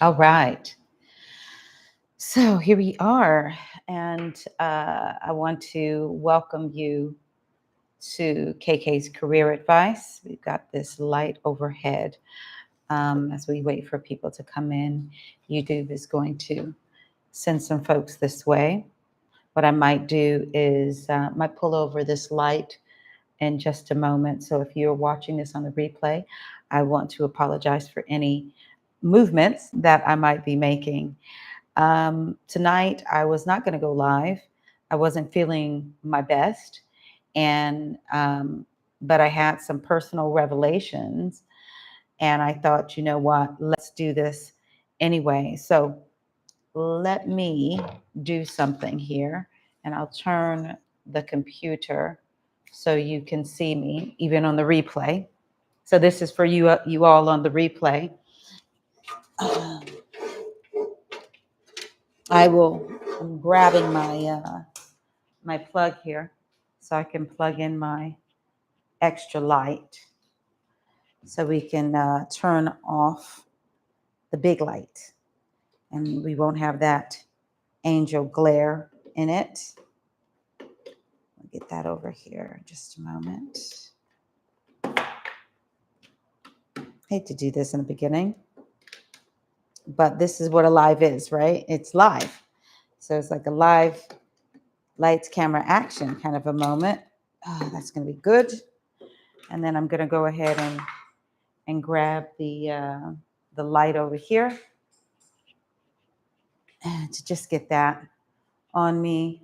All right. So here we are. And I want to welcome you to KK's Career Advice. We've got this light overhead as we wait for people to come in. YouTube is going to send some folks this way. What I might do is might pull over this light in just a moment. So if you're watching this on the replay, I want to apologize for any movements that I might be making. Tonight, I was not going to go live. I wasn't feeling my best, and but I had some personal revelations, and I thought, you know what, let's do this anyway. So let me do something here, and I'll turn the computer so you can see me, even on the replay. So this is for you, you all on the replay. I'm grabbing my plug here so I can plug in my extra light so we can turn off the big light and we won't have that angel glare in it. I'll get that over here in just a moment. Hate to do this in the beginning, but this is what a live is, right? It's live. So it's like a live lights, camera, action kind of a moment. Oh, that's going to be good. And then I'm going to go ahead and grab the light over here to just get that on me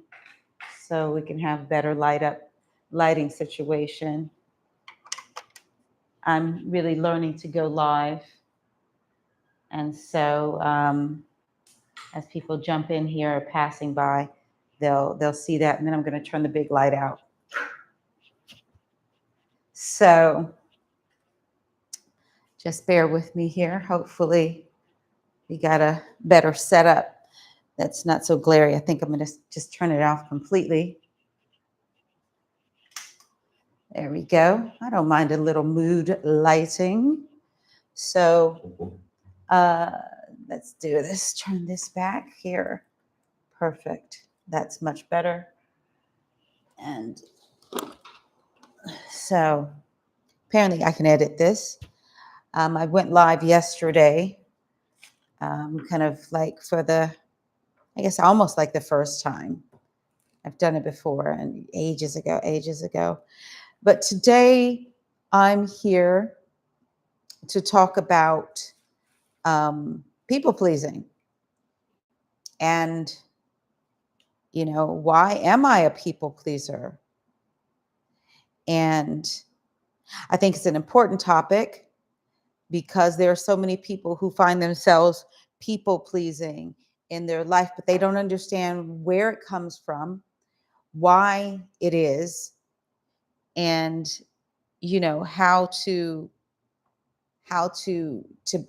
so we can have better lighting situation. I'm really learning to go live. And so as people jump in here or passing by, they'll see that. And then I'm going to turn the big light out. So just bear with me here. Hopefully we got a better setup that's not so glary. I think I'm going to just turn it off completely. There we go. I don't mind a little mood lighting. So let's do this. Turn this back here. Perfect. That's much better. And so apparently I can edit this. I went live yesterday, kind of like I guess almost like the first time. I've done it before and ages ago. But today I'm here to talk about people pleasing. And, why am I a people pleaser? And I think it's an important topic because there are so many people who find themselves people pleasing in their life, but they don't understand where it comes from, why it is, and how to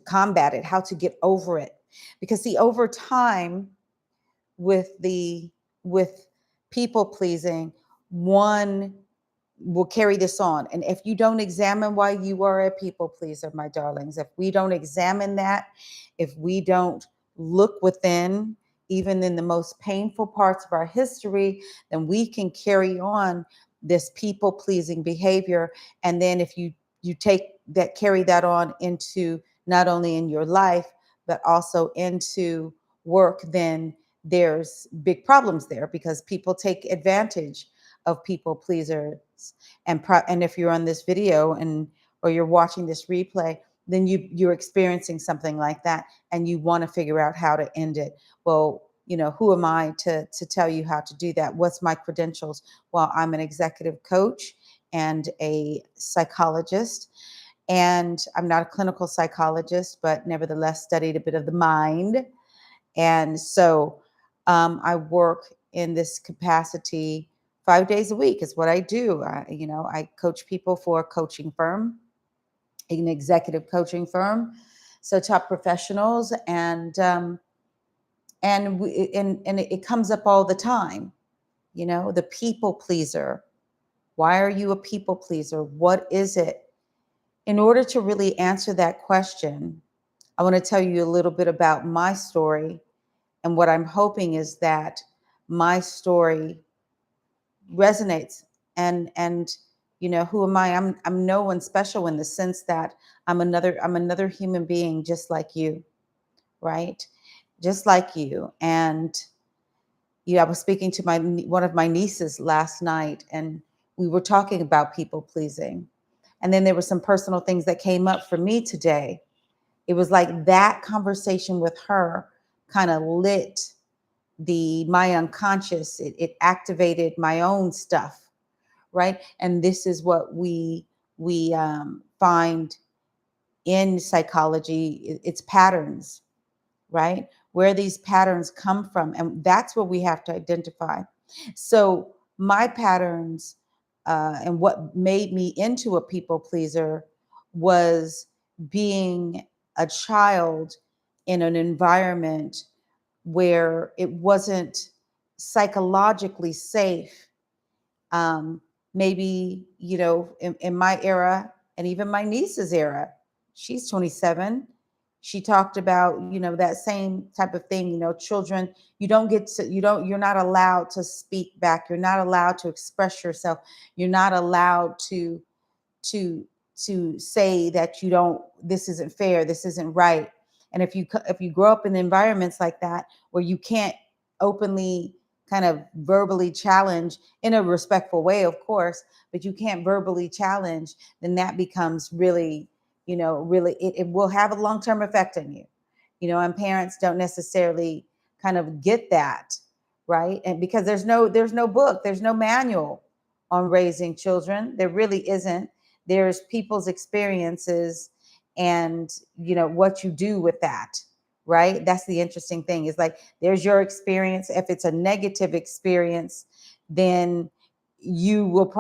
combat it, how to get over it. Because see, over time with people pleasing, one will carry this on. And if you don't examine why you are a people pleaser, my darlings, if we don't examine that, if we don't look within, even in the most painful parts of our history, then we can carry on this people pleasing behavior. And then if you carry that on into not only in your life, but also into work, then there's big problems there because people take advantage of people pleasers. And if you're on this video or you're watching this replay, then you're experiencing something like that and you want to figure out how to end it. Well, who am I to tell you how to do that? What's my credentials? Well, I'm an executive coach and a psychologist. And I'm not a clinical psychologist, but nevertheless studied a bit of the mind. And so I work in this capacity 5 days a week is what I do. I coach people for a coaching firm, an executive coaching firm. So top professionals and it comes up all the time, the people pleaser. Why are you a people pleaser? What is it? In order to really answer that question, I want to tell you a little bit about my story. And what I'm hoping is that my story resonates. And who am I? I'm no one special in the sense that I'm another human being just like you, right? Just like you. And I was speaking to my one of my nieces last night, and we were talking about people pleasing. And then there were some personal things that came up for me today. It was like that conversation with her kind of lit the my unconscious. It activated my own stuff, right? And this is what we find in psychology. It's patterns, right? Where these patterns come from. And that's what we have to identify. So, my patterns and what made me into a people pleaser was being a child in an environment where it wasn't psychologically safe. um, Maybe, in my era and even my niece's era, she's 27. She talked about, that same type of thing. Children, you're not allowed to speak back. You're not allowed to express yourself. You're not allowed to to say that you don't this isn't fair, this isn't right. And if you grow up in environments like that where you can't openly kind of verbally challenge, in a respectful way of course, but you can't verbally challenge, then that becomes really, really, it will have a long-term effect on you. And parents don't necessarily kind of get that, right? And because there's no book, there's no manual on raising children. There really isn't. There's people's experiences, and what you do with that, right? That's the interesting thing, is like, there's your experience. If it's a negative experience, then you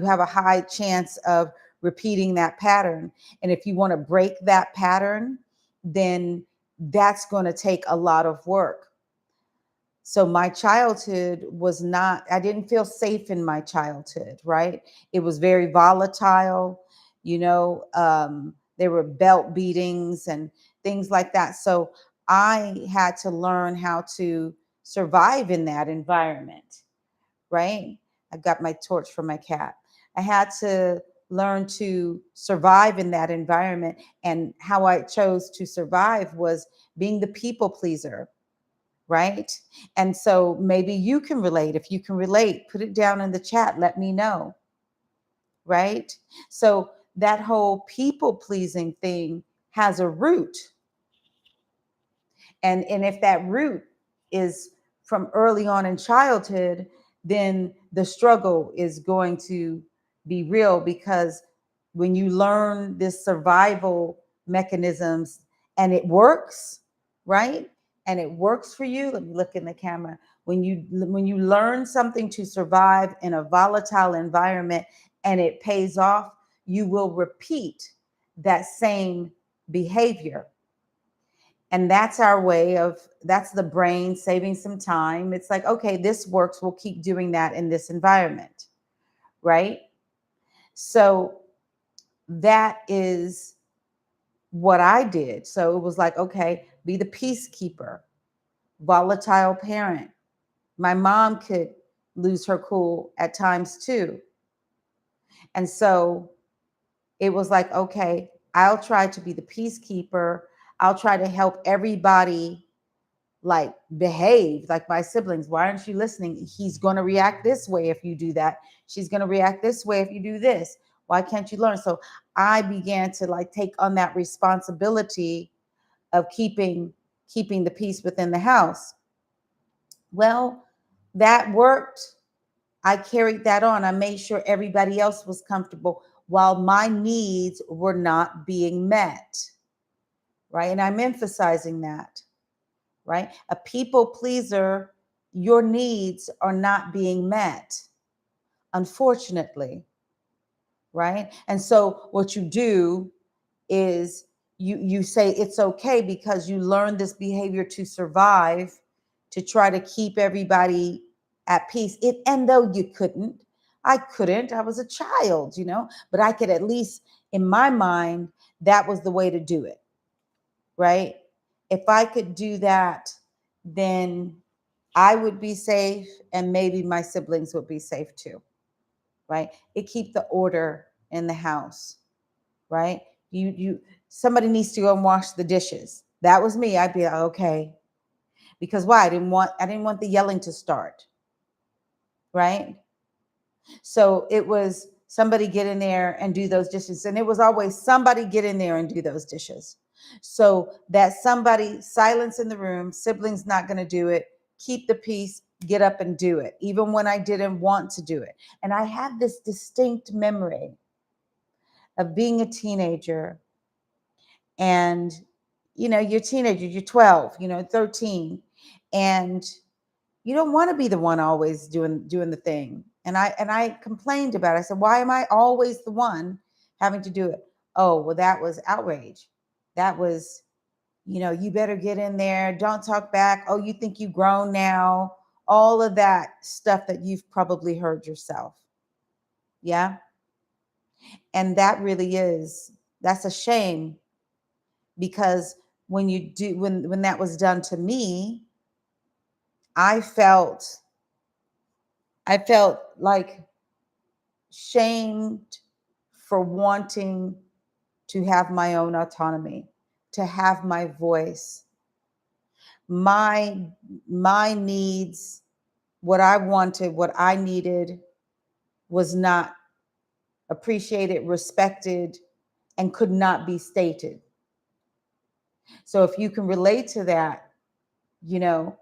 have a high chance of repeating that pattern. And if you want to break that pattern, then that's going to take a lot of work. So my childhood was not, I didn't feel safe in my childhood, right? It was very volatile. There were belt beatings and things like that. So I had to learn how to survive in that environment, right? I got my torch from my cat. I had to learn to survive in that environment. And how I chose to survive was being the people pleaser, right? And so maybe you can relate. If you can relate, put it down in the chat. Let me know, right? So that whole people pleasing thing has a root. And if that root is from early on in childhood, then the struggle is going to be real, because when you learn this survival mechanisms and it works, right? And it works for you. Let me look in the camera. When you learn something to survive in a volatile environment and it pays off, you will repeat that same behavior. And that's the brain saving some time. It's like, okay, this works. We'll keep doing that in this environment, right? So that is what I did. So it was like, okay, be the peacekeeper, volatile parent. My mom could lose her cool at times too. And so it was like, okay, I'll try to be the peacekeeper. I'll try to help everybody like behave like my siblings. Why aren't you listening? He's going to react this way if you do that. She's going to react this way if you do this. Why can't you learn? So I began to like take on that responsibility of keeping the peace within the house. Well, that worked. I carried that on. I made sure everybody else was comfortable while my needs were not being met, right? And I'm emphasizing that, right? A people pleaser, your needs are not being met, unfortunately, right? And so what you do is you say it's okay because you learned this behavior to survive, to try to keep everybody at peace. And though you couldn't, I couldn't, I was a child, but I could at least, in my mind, that was the way to do it, right? If I could do that, then I would be safe, and maybe my siblings would be safe too, right? It keep the order in the house, right? Somebody needs to go and wash the dishes. That was me. I'd be like, okay, because why? I didn't want the yelling to start, right? So it was somebody get in there and do those dishes. And it was always somebody get in there and do those dishes. So that somebody, silence in the room, siblings not going to do it, keep the peace, get up and do it, even when I didn't want to do it. And I have this distinct memory of being a teenager, and you're a teenager, you're 12, 13, and you don't want to be the one always doing the thing. And I complained about it. I said, why am I always the one having to do it? Oh, well, that was outrage. That was, you better get in there, don't talk back. Oh, you think you grown now? All of that stuff that you've probably heard yourself. Yeah. And that's a shame, because when that was done to me, I felt I felt like shamed for wanting to have my own autonomy, to have my voice, my my needs, what I wanted, what I needed was not appreciated, respected, and could not be stated. So if you can relate to that, you know,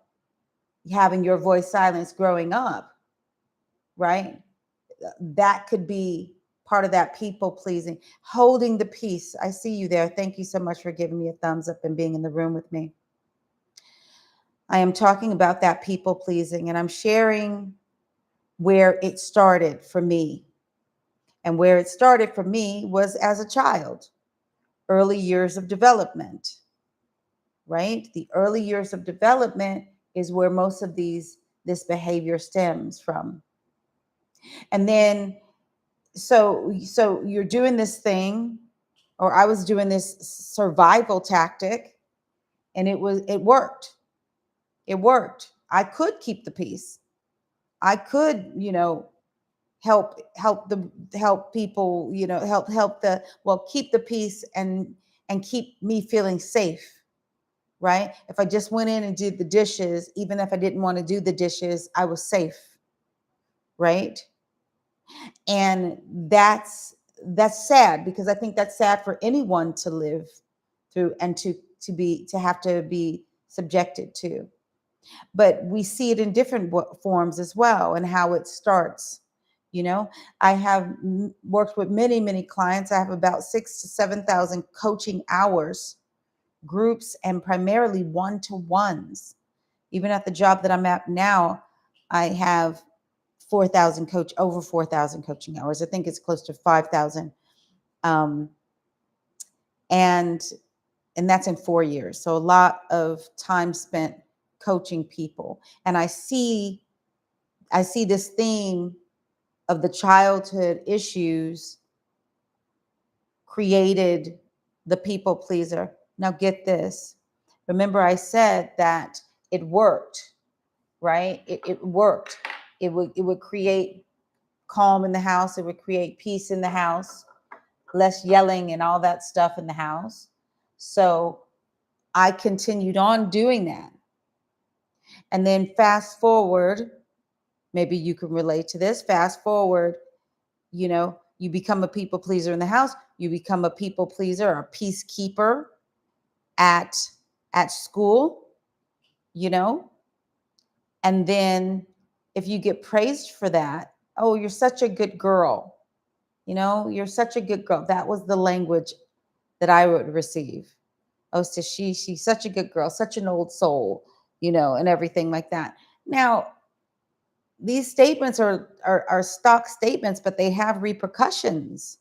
having your voice silenced growing up, right? That could be part of that people pleasing, holding the peace. I see you there. Thank you so much for giving me a thumbs up and being in the room with me. I am talking about that people pleasing, and I'm sharing where it started for me. And where it started for me was as a child, early years of development, right? The early years of development is where most of this behavior stems from. And then so you're doing this thing, or I was doing this survival tactic, and it worked. It worked. I could keep the peace. I could, help people, help the well, keep the peace, and keep me feeling safe, right? If I just went in and did the dishes, even if I didn't want to do the dishes, I was safe, right? And that's sad, because I think that's sad for anyone to live through, and to have to be subjected to. But we see it in different forms as well, and how it starts. I have worked with many clients. I have about 6 to 7,000 coaching hours, groups, and primarily one-to-ones. Even at the job that I'm at now, I have over 4,000 coaching hours. I think it's close to 5,000. Um, and and that's in 4 years. So a lot of time spent coaching people. And I see this theme of the childhood issues created the people pleaser. Now get this. Remember, I said that it worked, right? It worked. It would create calm in the house. It would create peace in the house, less yelling and all that stuff in the house. So I continued on doing that. And then fast forward, maybe you can relate to this. Fast forward, you become a people pleaser in the house. You become a people pleaser, a peacekeeper at school, you know, and then if you get praised for that, oh, you're such a good girl. You're such a good girl. That was the language that I would receive. Oh, so she's such a good girl, such an old soul, and everything like that. Now, these statements are stock statements, but they have repercussions.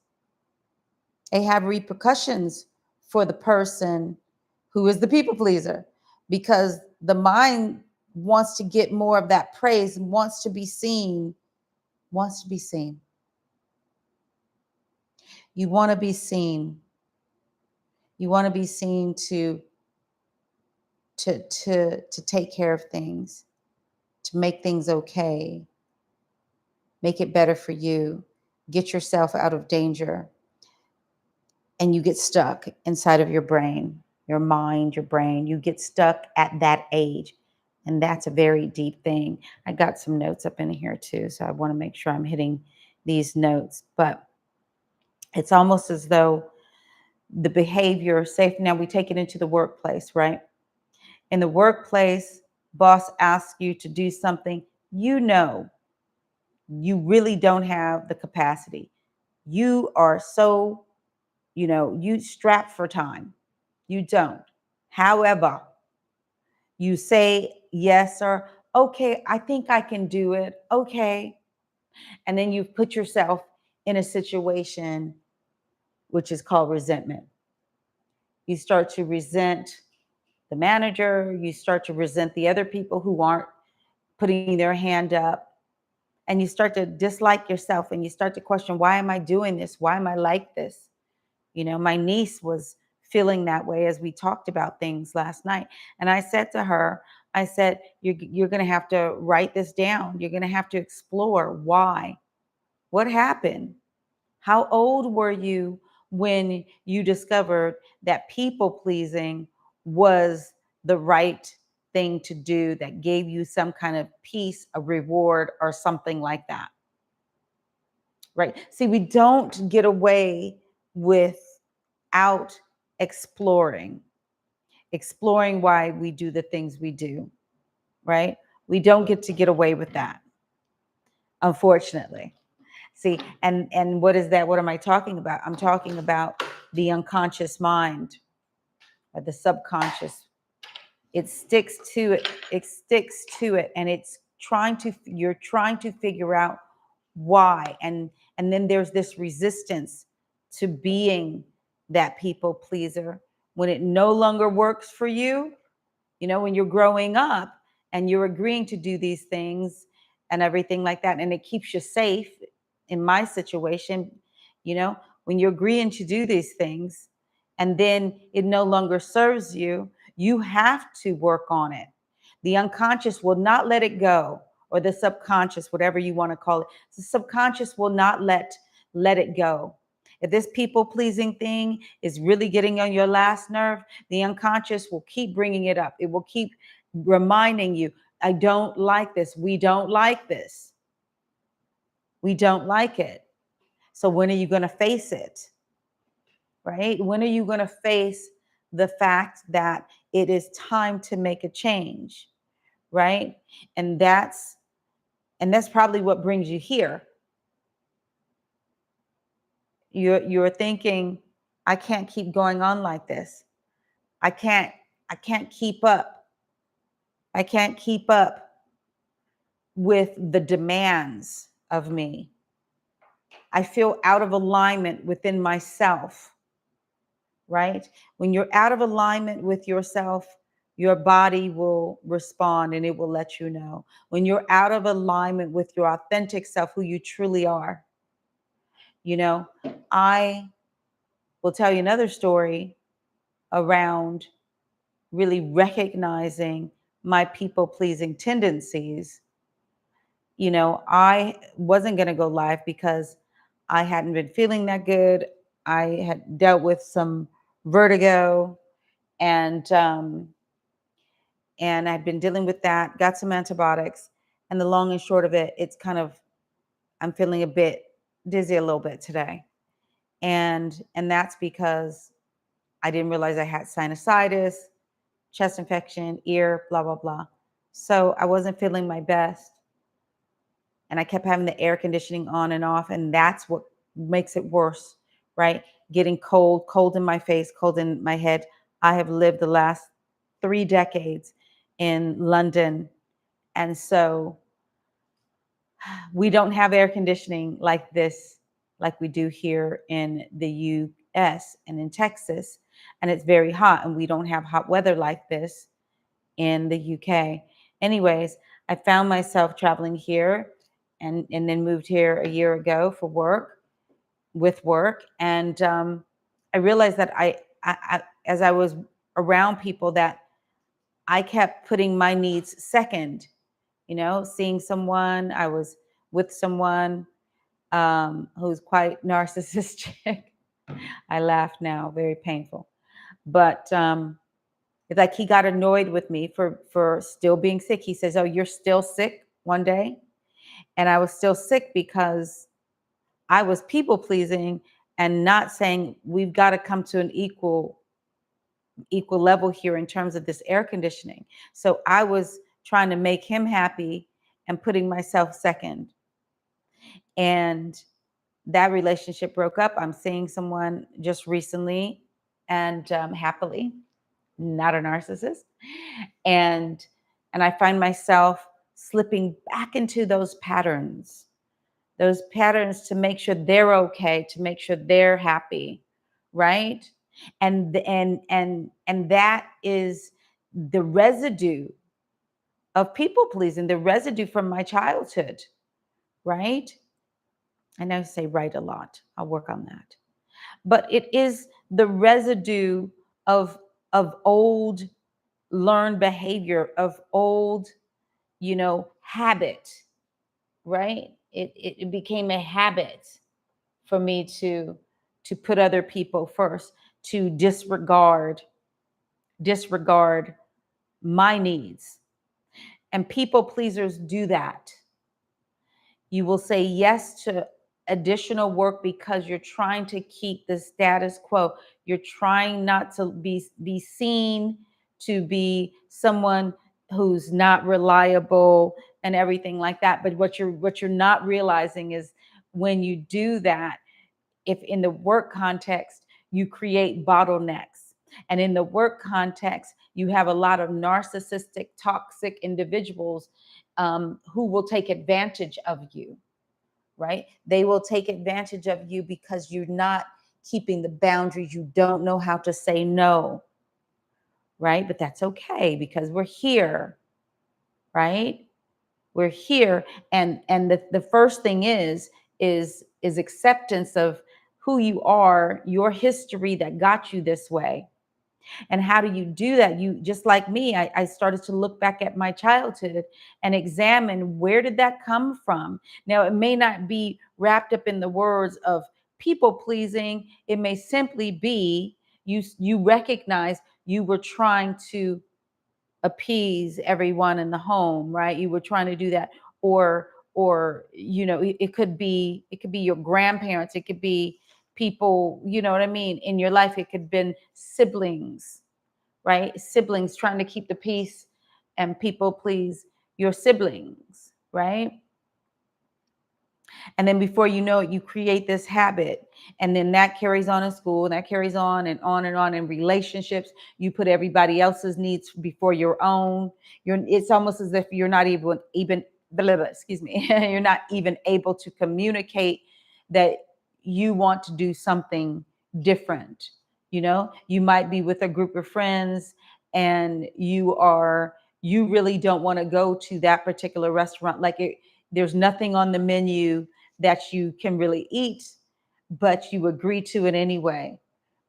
They have repercussions for the person who is the people pleaser, because the mind wants to get more of that praise and wants to be seen. Wants to be seen. You want to be seen. You want to be seen to to take care of things, to make things okay, make it better for you, get yourself out of danger, and you get stuck inside of your brain, your mind, your brain. You get stuck at that age. And that's a very deep thing. I got some notes up in here too, so I want to make sure I'm hitting these notes. But it's almost as though the behavior, safe now we take it into the workplace, right? In the workplace, boss asks you to do something, you know, you really don't have the capacity. You are so, you strapped for time. You don't. However, you say yes or okay, I think I can do it. Okay. And then you put yourself in a situation which is called resentment. You start to resent the manager, you start to resent the other people who aren't putting their hand up, and you start to dislike yourself and you start to question, why am I doing this? Why am I like this? My niece was feeling that way as we talked about things last night. And I said to her, I said, you're going to have to write this down. You're going to have to explore why. What happened? How old were you when you discovered that people pleasing was the right thing to do that gave you some kind of peace, a reward, or something like that? Right? See, we don't get away without exploring why we do the things we do, right? We don't get away with that, unfortunately. See, and what is that? What am I talking about? I'm talking about the unconscious mind or the subconscious. It sticks to it. It sticks to it, and you're trying to figure out why. And then there's this resistance to being that people pleaser when it no longer works for you. When you're growing up and you're agreeing to do these things and everything like that, and it keeps you safe. In my situation, you know, when you're agreeing to do these things and then it no longer serves you, you have to work on it. The unconscious will not let it go, or the subconscious, whatever you want to call it. The subconscious will not let it go. If this people pleasing thing is really getting on your last nerve, the unconscious will keep bringing it up. It will keep reminding you, I don't like this. We don't like this. We don't like it. So when are you going to face it? Right? When are you going to face the fact that it is time to make a change? Right? And that's probably what brings you here. You're thinking, I can't keep going on like this. I can't keep up. I can't keep up with the demands of me. I feel out of alignment within myself, right? When you're out of alignment with yourself, your body will respond and it will let you know. When you're out of alignment with your authentic self, who you truly are, I will tell you another story around really recognizing my people pleasing tendencies. I wasn't going to go live because I hadn't been feeling that good. I had dealt with some vertigo, and I'd been dealing with that, got some antibiotics, and the long and short of it, it's kind of, I'm feeling a bit dizzy a little bit today. And that's because I didn't realize I had sinusitis, chest infection, ear, blah, blah, blah. So I wasn't feeling my best. And I kept having the air conditioning on and off. And that's what makes it worse, right? Getting cold in my face, cold in my head. I have lived the last 3 decades in London. And so we don't have air conditioning like this, like we do here in the US and in Texas. And it's very hot, and we don't have hot weather like this in the UK. Anyways, I found myself traveling here and then moved here a year ago for work. And I realized that I as I was around people, that I kept putting my needs second, seeing someone, I was with someone who's quite narcissistic. I laugh now, very painful. But it's like he got annoyed with me for still being sick. He says, "Oh, you're still sick," one day. And I was still sick because I was people pleasing and not saying we've got to come to an equal level here in terms of this air conditioning. So I was trying to make him happy and putting myself second. And that relationship broke up. I'm seeing someone just recently and happily, not a narcissist. And I find myself slipping back into those patterns to make sure they're okay, to make sure they're happy, right? And that is the residue of people pleasing, the residue from my childhood, right? I know I say right a lot. I'll work on that. But it is the residue of old learned behavior, of old, habit, right? It became a habit for me to put other people first, to disregard my needs. And people pleasers do that. You will say yes to additional work because you're trying to keep the status quo. You're trying not to be seen to be someone who's not reliable and everything like that. But what you're not realizing is when you do that, if in the work context, you create bottlenecks. And in the work context, you have a lot of narcissistic, toxic individuals who will take advantage of you, right? They will take advantage of you because you're not keeping the boundaries. You don't know how to say no, right? But that's okay because we're here, right? We're here. And the first thing is acceptance of who you are, your history that got you this way. And how do you do that? You, just like me, I started to look back at my childhood and examine, where did that come from? Now, it may not be wrapped up in the words of people pleasing. It may simply be you recognize you were trying to appease everyone in the home, right? You were trying to do that. Or it could be your grandparents, it could be people, you know what I mean, in your life. It could have been siblings, right? Siblings trying to keep the peace and people please your siblings, right? And then before you know it, you create this habit. And then that carries on in school, and that carries on and on and on in relationships. You put everybody else's needs before your own. It's almost as if you're not even blah, blah, excuse me, you're not even able to communicate that you want to do something different. You might be with a group of friends and you really don't want to go to that particular restaurant. There's nothing on the menu that you can really eat, but you agree to it anyway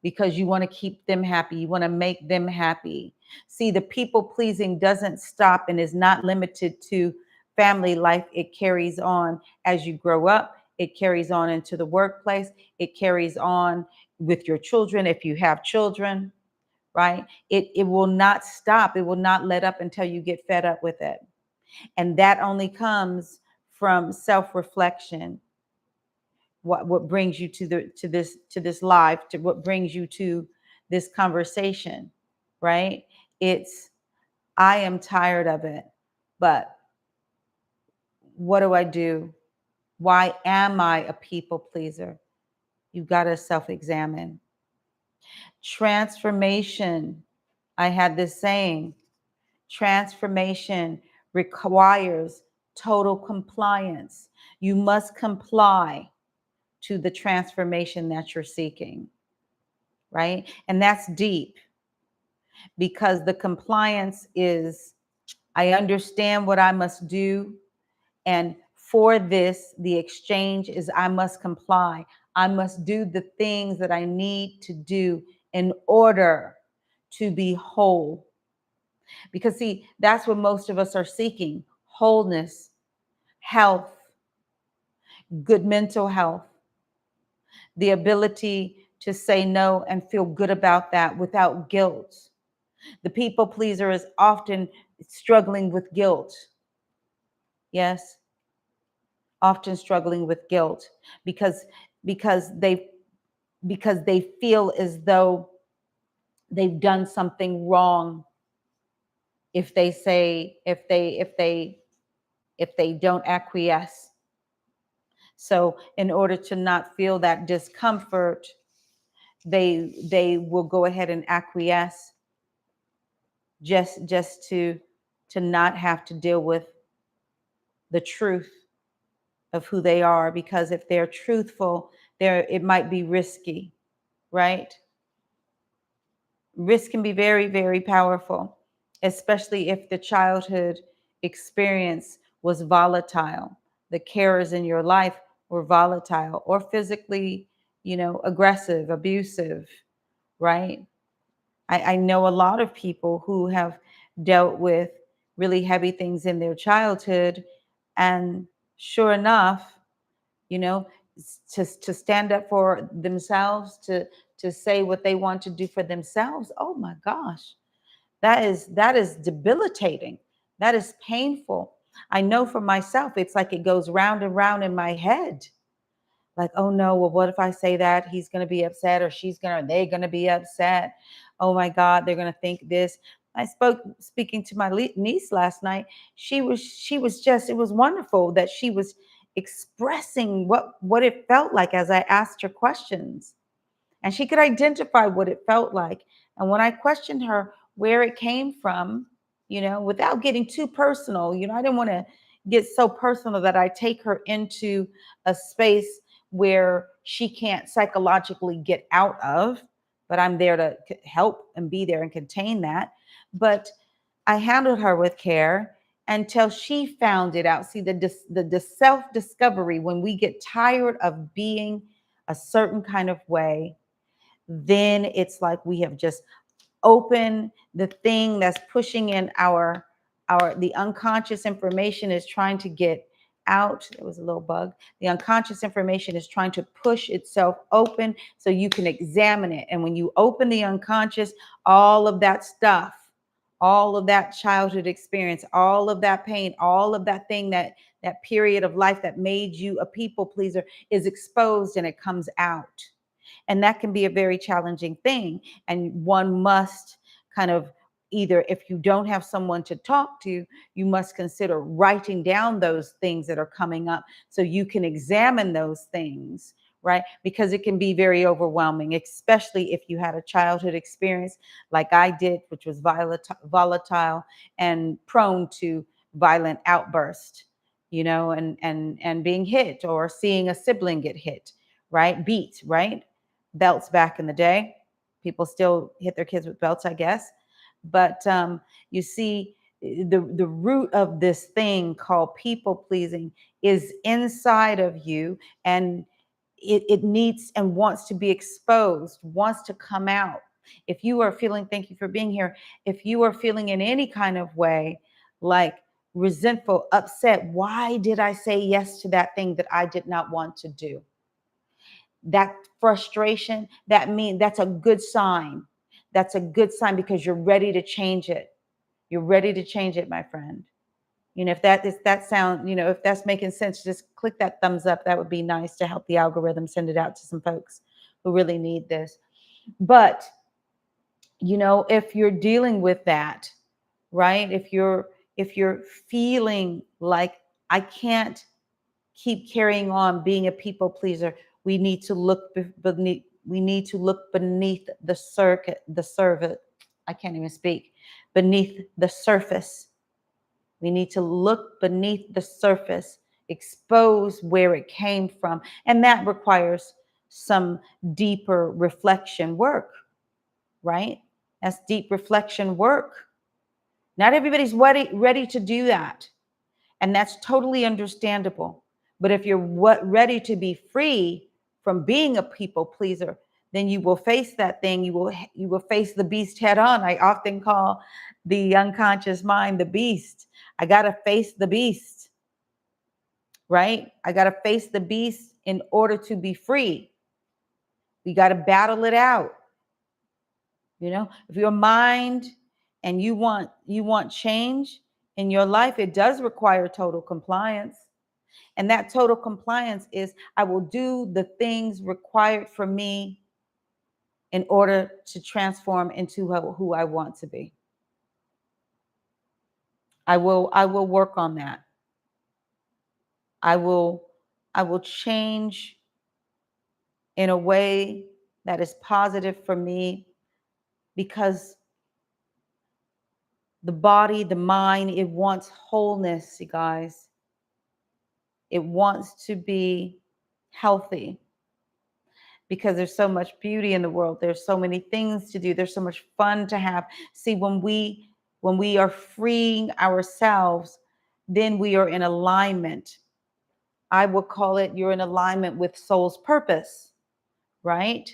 because you want to keep them happy. You want to make them happy. See, the people pleasing doesn't stop and is not limited to family life. It carries on as you grow up. It carries on into the workplace. It carries on with your children if you have children, right? It will not stop. It will not let up until you get fed up with it. And that only comes from self-reflection. What brings you to this live, to what brings you to this conversation, right? It's, I am tired of it, but what do I do? Why am I a people pleaser? You've got to self-examine. Transformation. I had this saying, transformation requires total compliance. You must comply to the transformation that you're seeking, right? And that's deep because the compliance is, I understand what I must do. And for this, the exchange is I must comply. I must do the things that I need to do in order to be whole. Because, see, that's what most of us are seeking: wholeness, health, good mental health, the ability to say no and feel good about that without guilt. The people pleaser is often struggling with guilt. Yes, often struggling with guilt because because they because they feel as though they've done something wrong if they say if they don't acquiesce. So in order to not feel that discomfort, they will go ahead and acquiesce just to not have to deal with the truth of who they are, because if they're truthful, there it might be risky, right? Risk can be very, very powerful, especially if the childhood experience was volatile. The carers in your life were volatile or physically, aggressive, abusive, right? I know a lot of people who have dealt with really heavy things in their childhood. And sure enough, you know, to stand up for themselves, to say what they want to do for themselves. Oh my gosh, that is debilitating. That is painful. I know for myself, it's like it goes round and round in my head. Like, oh no, well, what if I say that? He's going to be upset, or they're going to be upset. Oh my God, they're going to think this. Speaking to my niece last night. She was just, it was wonderful that she was expressing what it felt like as I asked her questions, and she could identify what it felt like. And when I questioned her where it came from, without getting too personal, I didn't want to get so personal that I take her into a space where she can't psychologically get out of, but I'm there to help and be there and contain that. But I handled her with care until she found it out. See, the self discovery, when we get tired of being a certain kind of way, then it's like we have just opened the thing that's pushing in the unconscious information is trying to get out. There was a little bug. The unconscious information is trying to push itself open so you can examine it. And when you open the unconscious, all of that stuff, all of that childhood experience, all of that pain, all of that thing, that period of life that made you a people pleaser is exposed, and it comes out. And that can be a very challenging thing. And one must kind of, either, if you don't have someone to talk to, you must consider writing down those things that are coming up so you can examine those things, right? Because it can be very overwhelming, especially if you had a childhood experience like I did, which was volatile and prone to violent outburst, and being hit, or seeing a sibling get hit, right? Beat, right? Belts back in the day. People still hit their kids with belts, I guess. But you see, the root of this thing called people pleasing is inside of you, and it needs and wants to be exposed, wants to come out. If you are feeling, thank you for being here. If you are feeling in any kind of way, like resentful, upset, why did I say yes to that thing that I did not want to do? That frustration, that's a good sign. That's a good sign, because you're ready to change it. You're ready to change it, my friend. If that's making sense, just click that thumbs up. That would be nice to help the algorithm send it out to some folks who really need this. But if you're dealing with that, right? If you're feeling like, I can't keep carrying on being a people pleaser, we need to look beneath. We need to look beneath the circuit, the surface. I can't even speak. Beneath the surface. We need to look beneath the surface, expose where it came from, and that requires some deeper reflection work, right? That's deep reflection work. Not everybody's ready to do that. And that's totally understandable. But if you're ready to be free from being a people pleaser, then you will face that thing. You will face the beast head on. I often call the unconscious mind, the beast. I got to face the beast, right? I got to face the beast in order to be free. We got to battle it out. You know, if your mind and you want change in your life, it does require total compliance. And that total compliance is I will do the things required for me in order to transform into who I want to be. I will work on that. I will change in a way that is positive for me, because the body, the mind, it wants wholeness, you guys. It wants to be healthy because there's so much beauty in the world. There's so many things to do. There's so much fun to have. See, when we are freeing ourselves, then we are in alignment. I would call it you're in alignment with soul's purpose, right?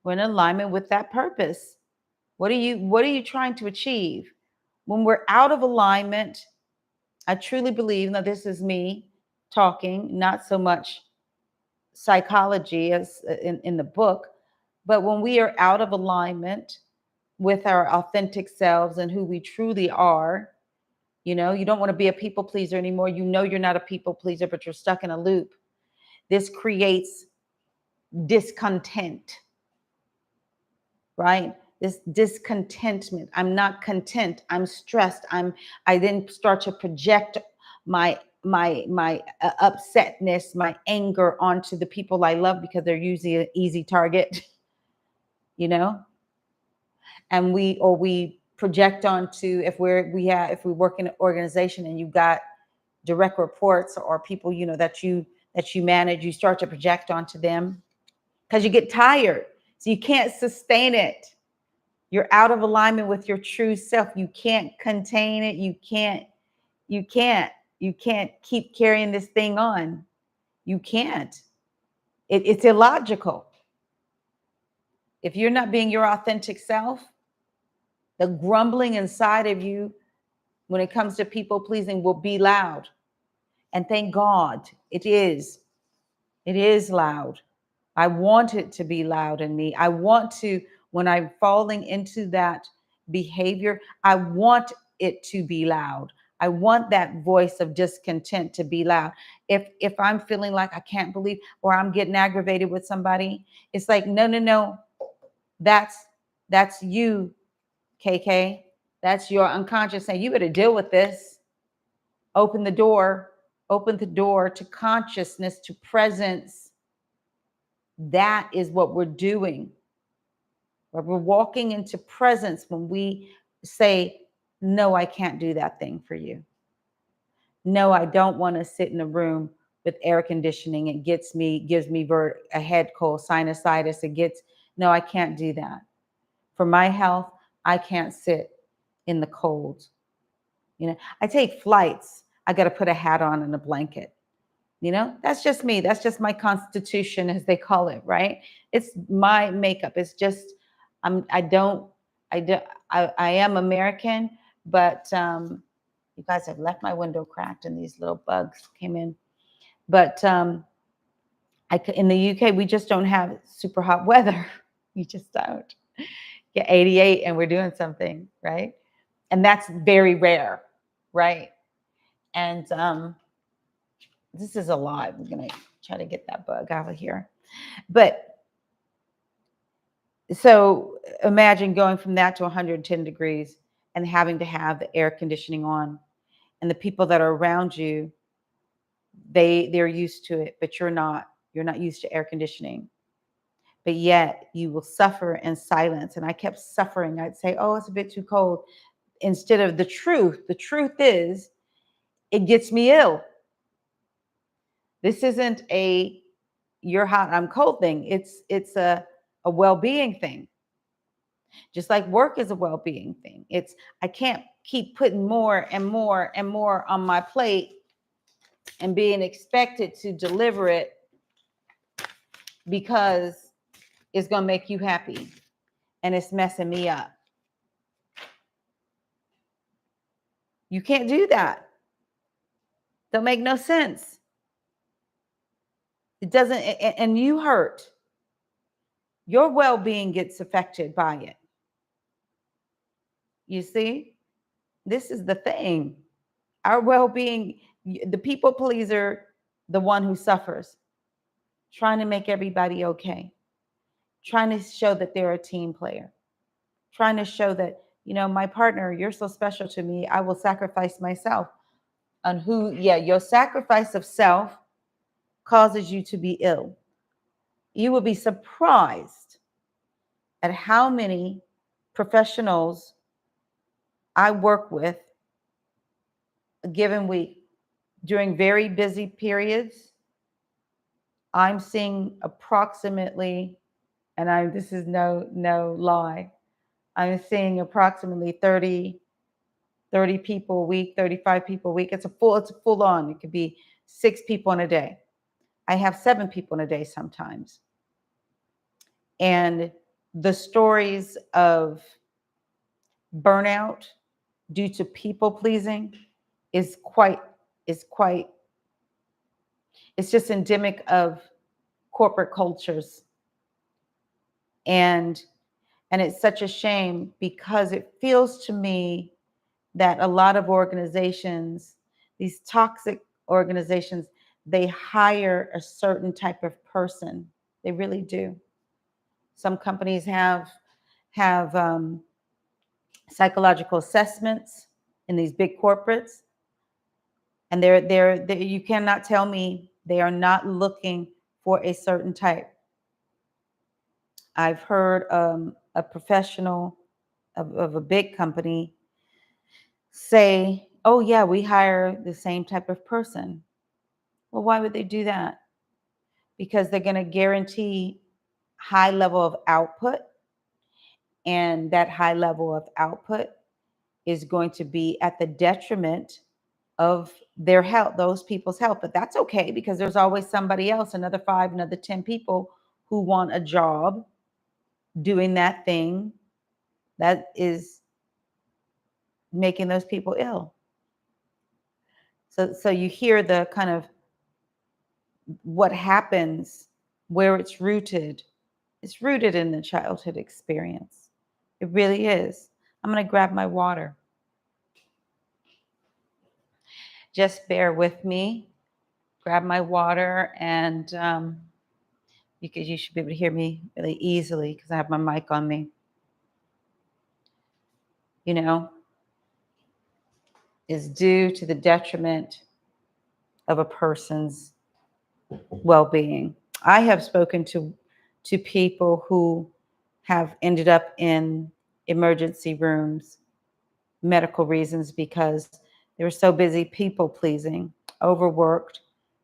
We're in alignment with that purpose. What are you trying to achieve? When we're out of alignment, I truly believe, now this is me talking, not so much psychology as in the book, but when we are out of alignment with our authentic selves and who we truly are, you know, you don't want to be a people pleaser anymore. You know you're not a people pleaser, but you're stuck in a loop. This creates discontent, right? This discontentment. I'm not content. I'm stressed. I then start to project my upsetness, my anger onto the people I love because they're usually an easy target, you know? And we project onto, if we work in an organization and you've got direct reports or people, you know, that you manage, you start to project onto them because you get tired. So you can't sustain it. You're out of alignment with your true self. You can't contain it. You can't keep carrying this thing on. You can't. It's illogical. If you're not being your authentic self, the grumbling inside of you when it comes to people pleasing will be loud. And thank God it is. It is loud. I want it to be loud in me. I want to, when I'm falling into that behavior, I want it to be loud. I want that voice of discontent to be loud. If I'm feeling like I can't believe, or I'm getting aggravated with somebody, it's like, no. That's you, KK. That's your unconscious saying, you better deal with this. Open the door to consciousness, to presence. That is what we're doing. But we're walking into presence when we say, no, I can't do that thing for you. No, I don't want to sit in a room with air conditioning. It gives me a head cold, sinusitis. No, I can't do that. For my health, I can't sit in the cold. You know, I take flights. I got to put a hat on and a blanket. You know, that's just me. That's just my constitution, as they call it, right? It's my makeup. It's just, I am American, but you guys have left my window cracked and these little bugs came in. But in the UK, we just don't have super hot weather. We just don't. Get 88 and we're doing something, right? And that's very rare, right? And this is a lot. We're going to try to get that bug out of here. But so imagine going from that to 110 degrees and having to have the air conditioning on, and the people that are around you, they're used to it, but you're not used to air conditioning. But yet you will suffer in silence. And I kept suffering. I'd say, oh, it's a bit too cold. Instead of the truth is it gets me ill. This isn't a you're hot, I'm cold thing. It's a well-being thing. Just like work is a well-being thing. It's I can't keep putting more and more and more on my plate and being expected to deliver it because it's going to make you happy and it's messing me up. You can't do that. Don't make no sense. It doesn't, and you hurt. Your well-being gets affected by it. You see, this is the thing. Our well-being, the people pleaser, the one who suffers, trying to make everybody okay, trying to show that they're a team player, trying to show that, my partner, you're so special to me, I will sacrifice myself. On who, yeah, your sacrifice of self causes you to be ill. You will be surprised at how many professionals I work with a given week during very busy periods. I'm seeing approximately, and this is no lie, I'm seeing approximately 30 people a week, 35 people a week. It's a full on. It could be 6 people in a day. I have 7 people in a day sometimes. And the stories of burnout due to people pleasing is quite, it's just endemic of corporate cultures. And it's such a shame, because it feels to me that a lot of organizations, these toxic organizations, they hire a certain type of person. They really do. Some companies have psychological assessments in these big corporates, and they're you cannot tell me they are not looking for a certain type. I've heard a professional of a big company say, "Oh yeah, we hire the same type of person." Well, why would they do that? Because they're going to guarantee high level of output, and that high level of output is going to be at the detriment of their health, those people's health. But that's okay, because there's always somebody else, another 5, another 10 people who want a job doing that thing that is making those people ill. So you hear the kind of what happens, where it's rooted. It's rooted in the childhood experience. It really is. I'm going to grab my water. Just bear with me. Grab my water, and you should be able to hear me really easily because I have my mic on me. Is due to the detriment of a person's well-being. I have spoken to people who have ended up in emergency rooms, medical reasons, because they were so busy people pleasing, overworked,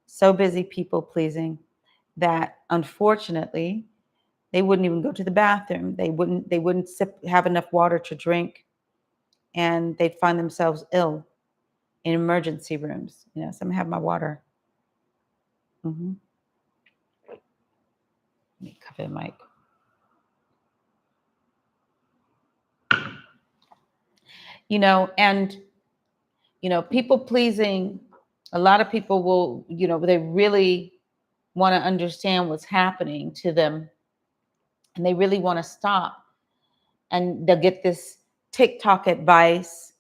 so busy people pleasing that unfortunately they wouldn't even go to the bathroom. They wouldn't have enough water to drink, and they'd find themselves ill in emergency rooms. So I'm gonna have my water. Let me cover the mic. And people pleasing, a lot of people will, they really want to understand what's happening to them, and they really want to stop, and they'll get this TikTok advice,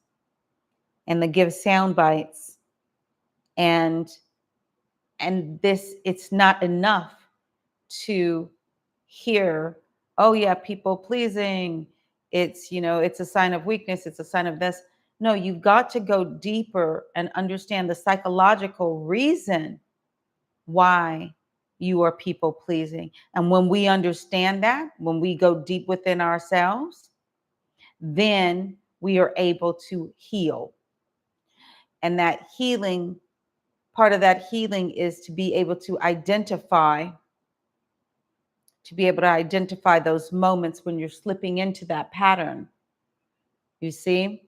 and they give sound bites, and this, it's not enough to hear, oh yeah, people pleasing, it's a sign of weakness, it's a sign of this. No, you've got to go deeper and understand the psychological reason why you are people pleasing. And when we understand that, when we go deep within ourselves, then we are able to heal. And that healing, part of that healing is to be able to identify those moments when you're slipping into that pattern. You see,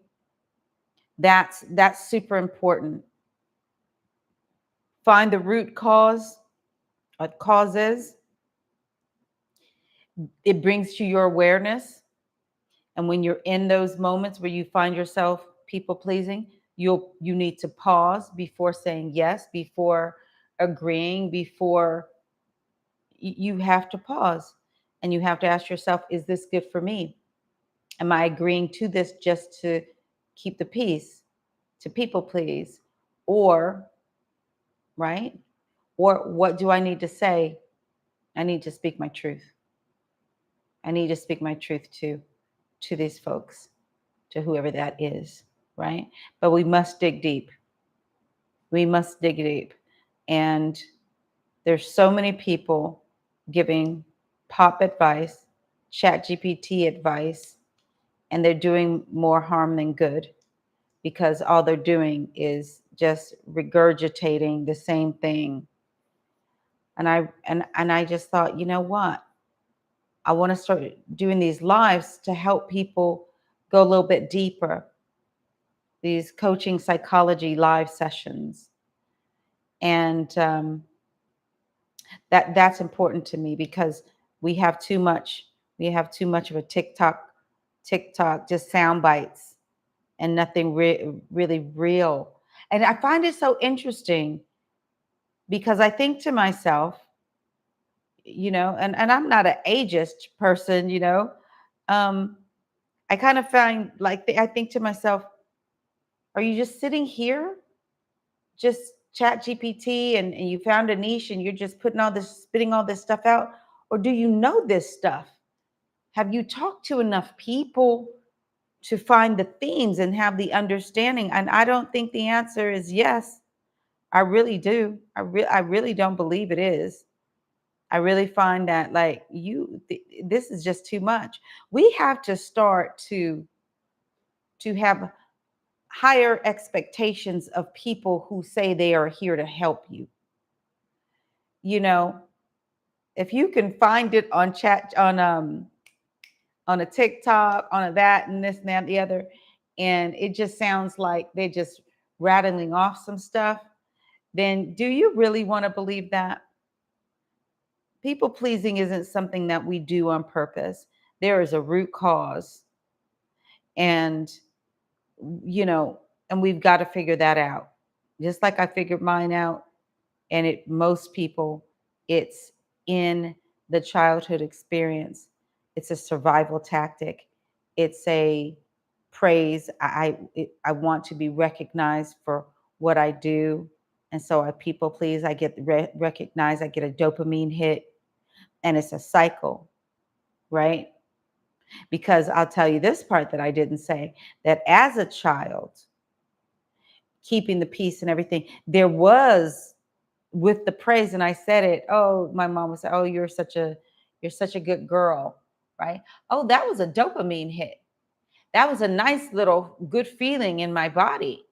that's super important. Find the root cause, causes. It brings to your awareness. And when you're in those moments where you find yourself people pleasing, You need to pause before saying yes, before agreeing, before you have to pause, and you have to ask yourself, is this good for me? Am I agreeing to this just to keep the peace, to people please? Or, right? Or what do I need to say? I need to speak my truth. I need to speak my truth to these folks, to whoever that is, right? But we must dig deep. We must dig deep. And there's so many people giving pop advice, chat GPT advice, and they're doing more harm than good, because all they're doing is just regurgitating the same thing. And I just thought, you know what? I want to start doing these lives to help people go a little bit deeper. These coaching psychology live sessions, and that's important to me, because we have too much. We have too much of a TikTok, just sound bites and nothing really real. And I find it so interesting, because I think to myself, and I'm not an ageist person, um, I kind of find like I think to myself, are you just sitting here, just chat GPT, and you found a niche and you're just spitting all this stuff out? Or do you know this stuff? Have you talked to enough people to find the themes and have the understanding? And I don't think the answer is yes. I really do. I really don't believe it is. I really find that, like, this is just too much. We have to start to have higher expectations of people who say they are here to help you. You know, if you can find it on chat, on a TikTok, on a that and this and that and the other, and it just sounds like they're just rattling off some stuff, then do you really want to believe that? People pleasing isn't something that we do on purpose. There is a root cause, and you know, and we've got to figure that out. Just like I figured mine out, and most people, it's in the childhood experience. It's a survival tactic. It's a praise. I want to be recognized for what I do, and so I people please. I get recognized. I get a dopamine hit, and it's a cycle, right? Because I'll tell you this part that I didn't say, that as a child, keeping the peace and everything, there was, with the praise, and I said it, oh, my mom would say, oh, you're such a good girl, right? Oh, that was a dopamine hit. That was a nice little good feeling in my body.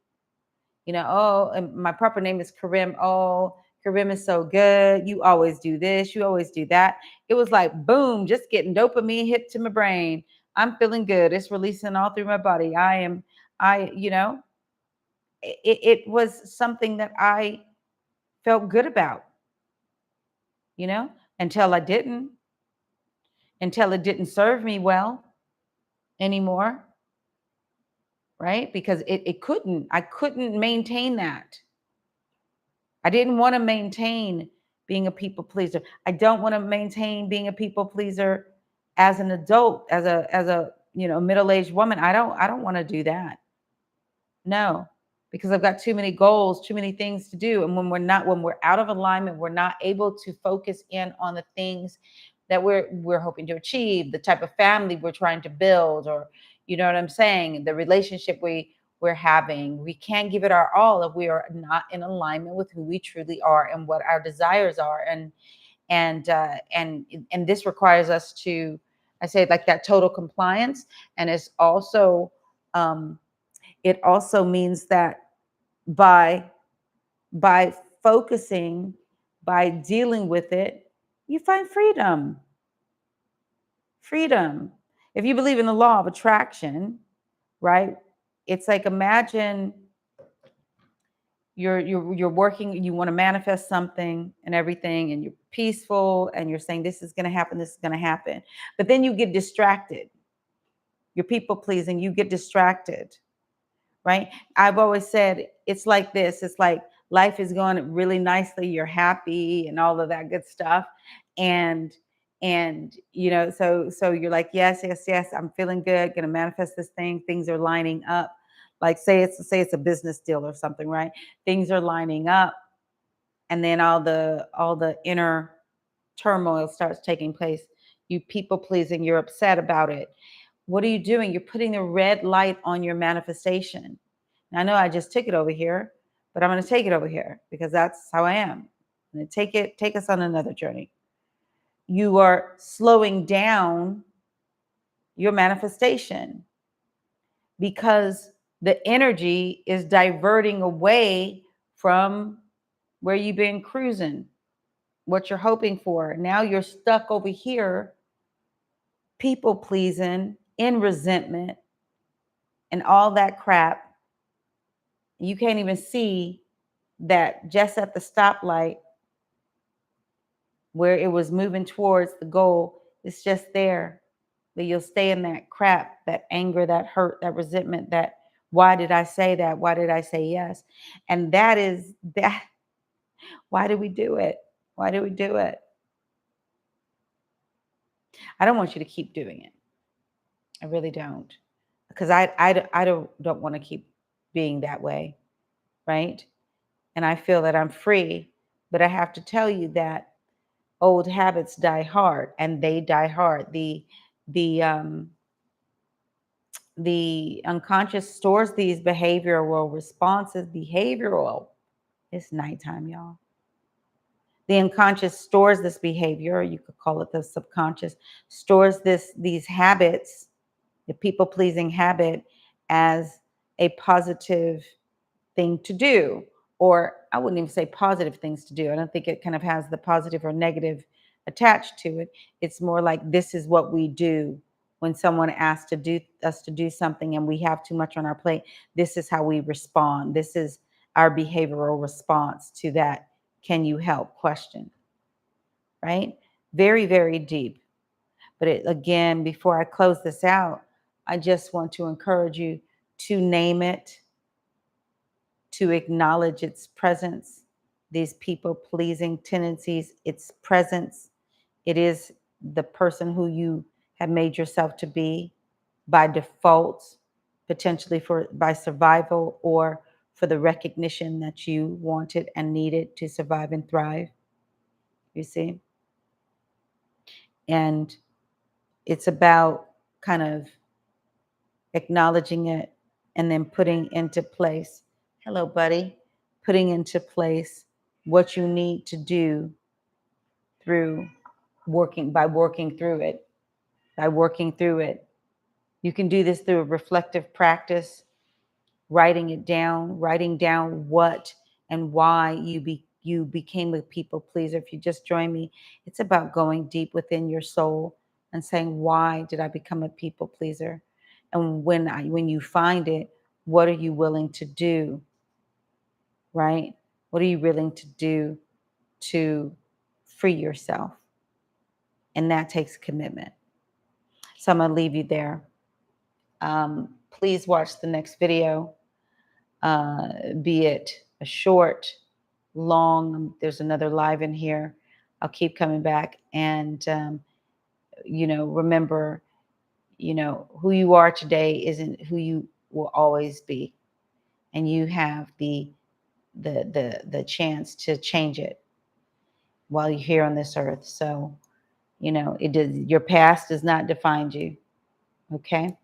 Oh, and my proper name is Karim. Oh, Karim is so good. You always do this, you always do that. It was like boom, just getting dopamine hit to my brain. I'm feeling good. It's releasing all through my body. It was something that I felt good about, you know, until I didn't, until it didn't serve me well anymore, right? Because I couldn't maintain that. I didn't want to maintain being a people pleaser. I don't want to maintain being a people pleaser as an adult, as a middle-aged woman. I don't want to do that. No, because I've got too many goals, too many things to do. And when we're out of alignment, we're not able to focus in on the things that we're hoping to achieve, the type of family we're trying to build, or you know what I'm saying, the relationship we're having. We can't give it our all if we are not in alignment with who we truly are and what our desires are. And this requires us to, I say, like, that total compliance. And um it also means that by by focusing, by dealing with it, you find freedom. If you believe in the law of attraction, right? It's like, imagine you're working, you want to manifest something and everything, and you're peaceful, and you're saying, this is going to happen, this is going to happen. But then you get distracted. You're people pleasing, you get distracted, right? I've always said it's like this. It's like life is going really nicely. You're happy and all of that good stuff. And so you're like, yes, yes, yes, I'm feeling good, gonna manifest this thing. Things are lining up. Like say it's a business deal or something, right? Things are lining up, and then all the inner turmoil starts taking place. You people pleasing, you're upset about it. What are you doing? You're putting the red light on your manifestation. Now, I know I just took it over here, but I'm going to take it over here because that's how I am. I'm going to take us on another journey. You are slowing down your manifestation because the energy is diverting away from where you've been cruising, what you're hoping for. Now you're stuck over here, people pleasing, in resentment, and all that crap. You can't even see that just at the stoplight where it was moving towards the goal, it's just there. But you'll stay in that crap, that anger, that hurt, that resentment, that why did I say that? Why did I say yes? And that is that. Why do we do it? Why do we do it? I don't want you to keep doing it. I really don't. Because I don't want to keep being that way, right? And I feel that I'm free, but I have to tell you that old habits die hard, and they die hard. The the unconscious stores these behavioral responses. Behavioral. It's nighttime, y'all. The unconscious stores this behavior, or you could call it the subconscious, stores these habits, the people pleasing habit, as a positive thing to do. Or I wouldn't even say positive things to do. I don't think it kind of has the positive or negative attached to it. It's more like this is what we do when someone asks to do us to do something and we have too much on our plate. This is how we respond. This is our behavioral response to that can you help question, right? Very, very deep. But again, before I close this out, I just want to encourage you to name it, to acknowledge its presence, these people pleasing tendencies, its presence. It is the person who you have made yourself to be by default, potentially for by survival or for the recognition that you wanted and needed to survive and thrive. You see? And it's about kind of acknowledging it and then putting into place, hello, buddy, putting into place what you need to do through working through it, by working through it. You can do this through a reflective practice, writing down what and why you became a people pleaser. If you just join me, it's about going deep within your soul and saying, why did I become a people pleaser? And when you find it, what are you willing to do? Right? What are you willing to do to free yourself? And that takes commitment. So I'm gonna leave you there. Please watch the next video, be it a short, long. There's another live in here. I'll keep coming back, and remember, who you are today isn't who you will always be, and you have the chance to change it while you're here on this earth. So, it does. Your past does not define you. Okay.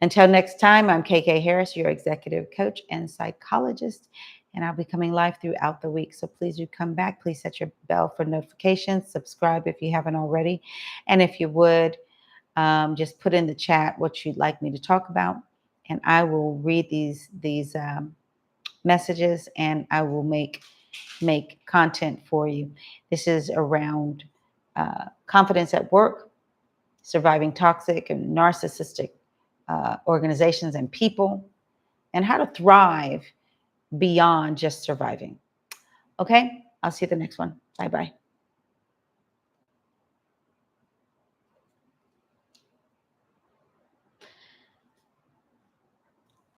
Until next time, I'm KK Harris, your executive coach and psychologist, and I'll be coming live throughout the week. So please do come back. Please set your bell for notifications. Subscribe if you haven't already. And if you would, just put in the chat what you'd like me to talk about, and I will read these messages, and I will make content for you. This is around confidence at work, surviving toxic and narcissistic organizations and people, and how to thrive beyond just surviving. Okay, I'll see you at the next one. Bye bye.